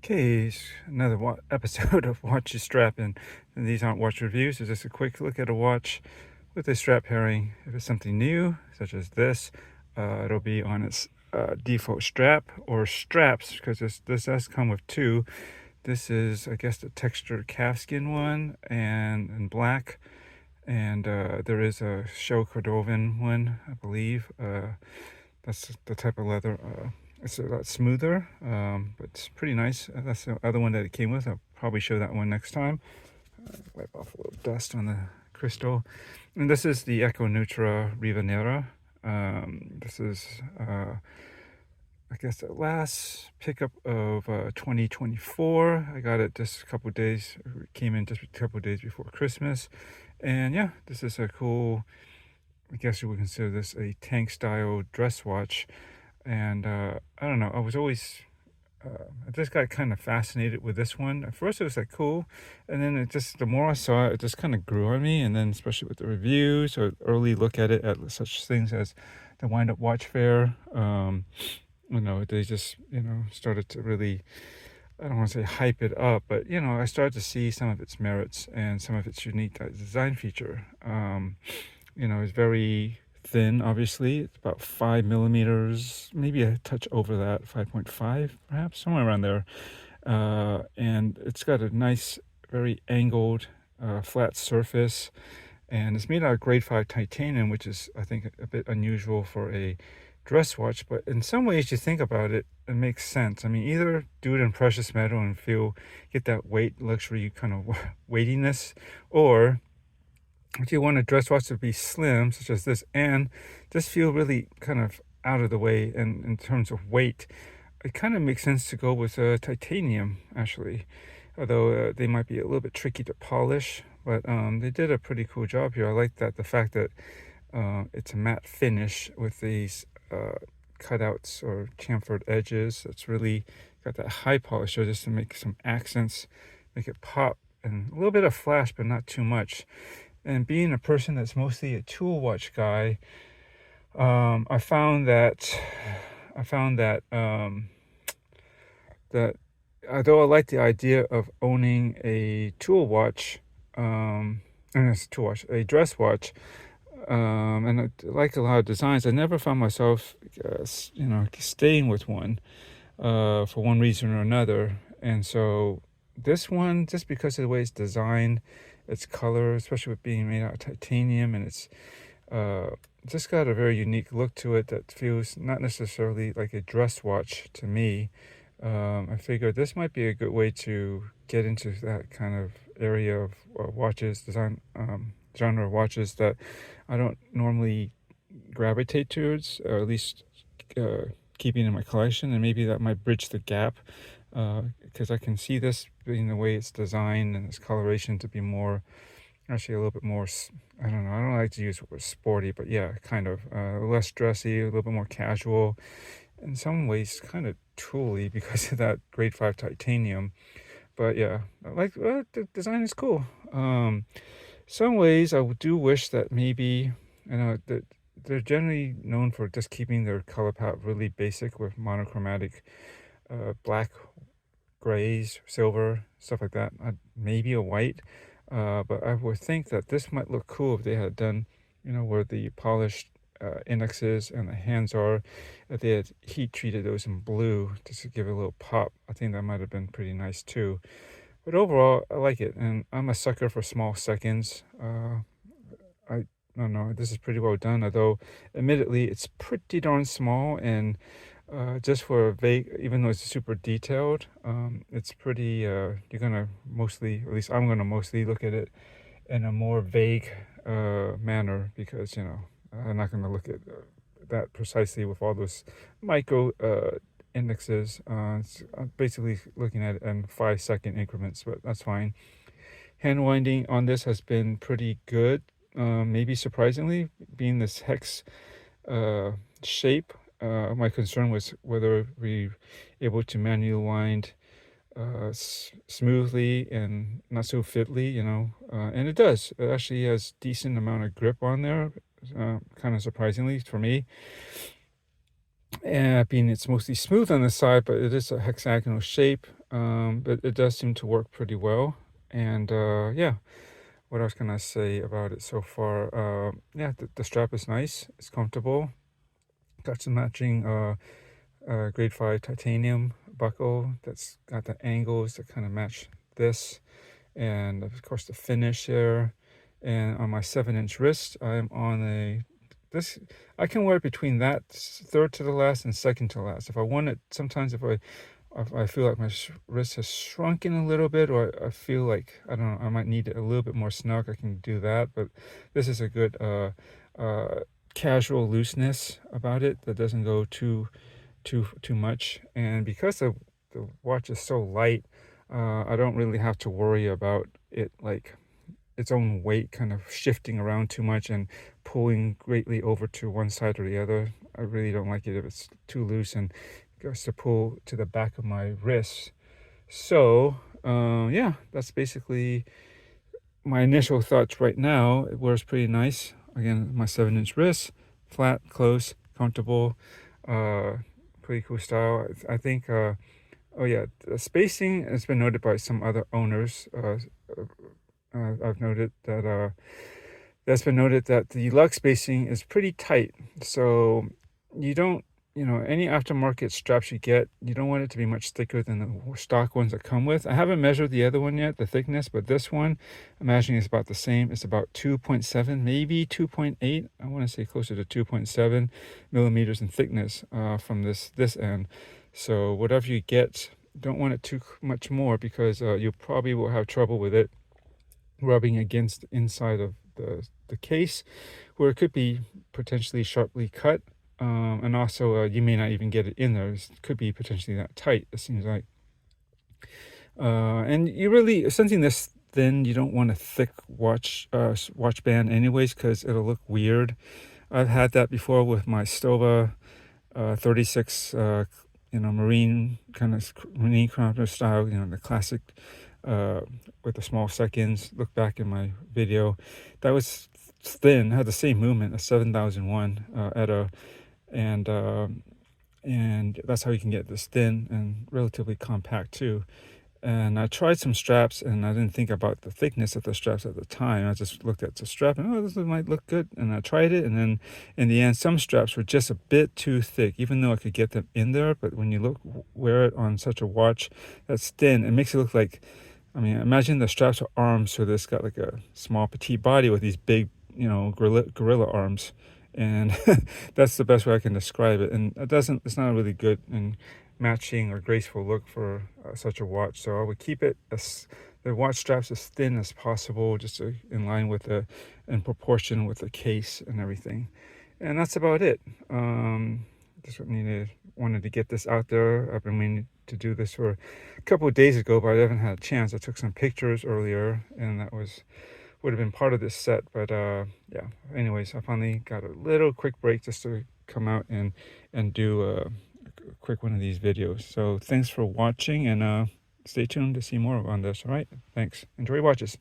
Okay, another episode of Watch Your Strappin. And these aren't watch reviews, it's just a quick look at a watch with a strap pairing. If it's something new, such as this, it'll be on its default strap or straps, because this does come with two. This is, I guess, the textured calfskin one and in black. And there is a show Cordovan one, I believe. That's the type of leather. It's a lot smoother, but it's pretty nice. That's the other one that it came with. I'll probably show that one next time. Wipe off a little dust on the crystal. And this is the Neutra Rivanera. This is, I guess, the last pickup of 2024. I got it just a couple days. It came in just a couple days before Christmas. And yeah, this is a cool, I guess you would consider this a tank style dress watch. And I don't know, I just got kind of fascinated with this one. At first it was like cool, and then the more I saw it, it just kind of grew on me. And then especially with the reviews or early look at it, at such things as the Wind Up Watch Fair, they just started to really, I don't want to say hype it up, but I started to see some of its merits and some of its unique design feature. It's very thin, obviously. It's about 5 millimeters, maybe a touch over that, 5.5 perhaps, somewhere around there. And it's got a nice, very angled, flat surface, and it's made out of grade 5 titanium, which is, I think, a bit unusual for a dress watch. But in some ways, you think about it, it makes sense. I mean, either do it in precious metal and get that weight, luxury kind of weightiness, or if you want a dress watch to be slim, such as this, and just feel really kind of out of the way, and in terms of weight, it kind of makes sense to go with titanium, actually. Although they might be a little bit tricky to polish, but they did a pretty cool job here. I like the fact that it's a matte finish with these cutouts or chamfered edges. It's really got that high polish here just to make some accents, make it pop, and a little bit of flash, but not too much. And being a person that's mostly a tool watch guy, I found that that although I like the idea of owning a tool watch, a dress watch, and I like a lot of designs, I never found myself, staying with one, for one reason or another. And so this one, just because of the way it's designed, its color, especially with being made out of titanium, and it's just got a very unique look to it that feels not necessarily like a dress watch to me. I figured this might be a good way to get into that kind of area of watches, genre of watches that I don't normally gravitate towards, or at least keeping in my collection. And maybe that might bridge the gap, because I can see this being the way it's designed and its coloration to be more, actually a little bit more, I don't know, I don't like to use the word sporty, but yeah, kind of less dressy, a little bit more casual, in some ways kind of tooly because of that grade 5 titanium. But yeah, the design is cool. Some ways I do wish that maybe, that they're generally known for just keeping their color palette really basic with monochromatic black, grays, silver, stuff like that. Maybe a white, but I would think that this might look cool if they had done, where the polished indexes and the hands are, if they had heat treated those in blue just to give it a little pop. I think that might have been pretty nice too. But overall, I like it, and I'm a sucker for small seconds. I don't know, this is pretty well done, although admittedly it's pretty darn small, and just for a vague, even though it's super detailed, it's pretty, you're gonna mostly, or at least I'm gonna mostly look at it in a more vague manner, because I'm not gonna look at that precisely with all those micro indexes. I'm basically looking at it in 5-second increments, but that's fine. Hand winding on this has been pretty good, maybe surprisingly, being this hex shape. My concern was whether we able to manually wind smoothly and not so fiddly, and it does. It actually has decent amount of grip on there, kind of surprisingly for me. And being it's mostly smooth on the side, but it is a hexagonal shape. but it does seem to work pretty well. And yeah, what else can I say about it so far? Yeah, the strap is nice. It's comfortable. Got some matching grade 5 titanium buckle that's got the angles that kind of match this, and of course the finish here. And on my 7-inch wrist, I'm on this. I can wear it between that third to the last and second to last. If I want it, sometimes if I feel like my wrist has shrunken a little bit, or I feel like, I don't know, I might need it a little bit more snug, I can do that. But this is a good casual looseness about it that doesn't go too much. And because the watch is so light, I don't really have to worry about it, like its own weight kind of shifting around too much and pulling greatly over to one side or the other. I really don't like it if it's too loose and goes to pull to the back of my wrist. So yeah, that's basically my initial thoughts right now. It wears pretty nice. Again, my 7-inch wrist, flat, close, comfortable, pretty cool style. I think oh yeah, the spacing has been noted by some other owners. I've noted that that's been noted that the lug spacing is pretty tight. So you don't, any aftermarket straps you get, you don't want it to be much thicker than the stock ones that come with. I haven't measured the other one yet, the thickness, but this one, I'm imagining it's about the same. It's about 2.7, maybe 2.8. I want to say closer to 2.7 millimeters in thickness from this end. So whatever you get, don't want it too much more, because you probably will have trouble with it rubbing against the inside of the case, where it could be potentially sharply cut. And also you may not even get it in there. It could be potentially that tight, it seems like. And you really, something this thin, you don't want a thick watch band anyways, because it'll look weird. I've had that before with my Stova 36 marine chronometer style, the classic with the small seconds. Look back in my video, that was thin, had the same movement, a 7001 ETA, and that's how you can get this thin and relatively compact too. And I tried some straps, and I didn't think about the thickness of the straps at the time. I just looked at the strap and, oh, this might look good. And I tried it, and then in the end, some straps were just a bit too thick, even though I could get them in there. But when you wear it on such a watch that's thin, it makes it look like, imagine the straps are arms, so this got like a small petite body with these big, gorilla arms. And that's the best way I can describe it. And it's not a really good and matching or graceful look for such a watch. So I would keep it the watch straps as thin as possible, just in line with in proportion with the case and everything. And that's about it. Just wanted to get this out there. I've been meaning to do this for a couple of days ago, but I haven't had a chance. I took some pictures earlier, and that would have been part of this set. But yeah, anyways, I finally got a little quick break just to come out and do a quick one of these videos. So thanks for watching, and stay tuned to see more on this. All right, thanks. Enjoy your watches.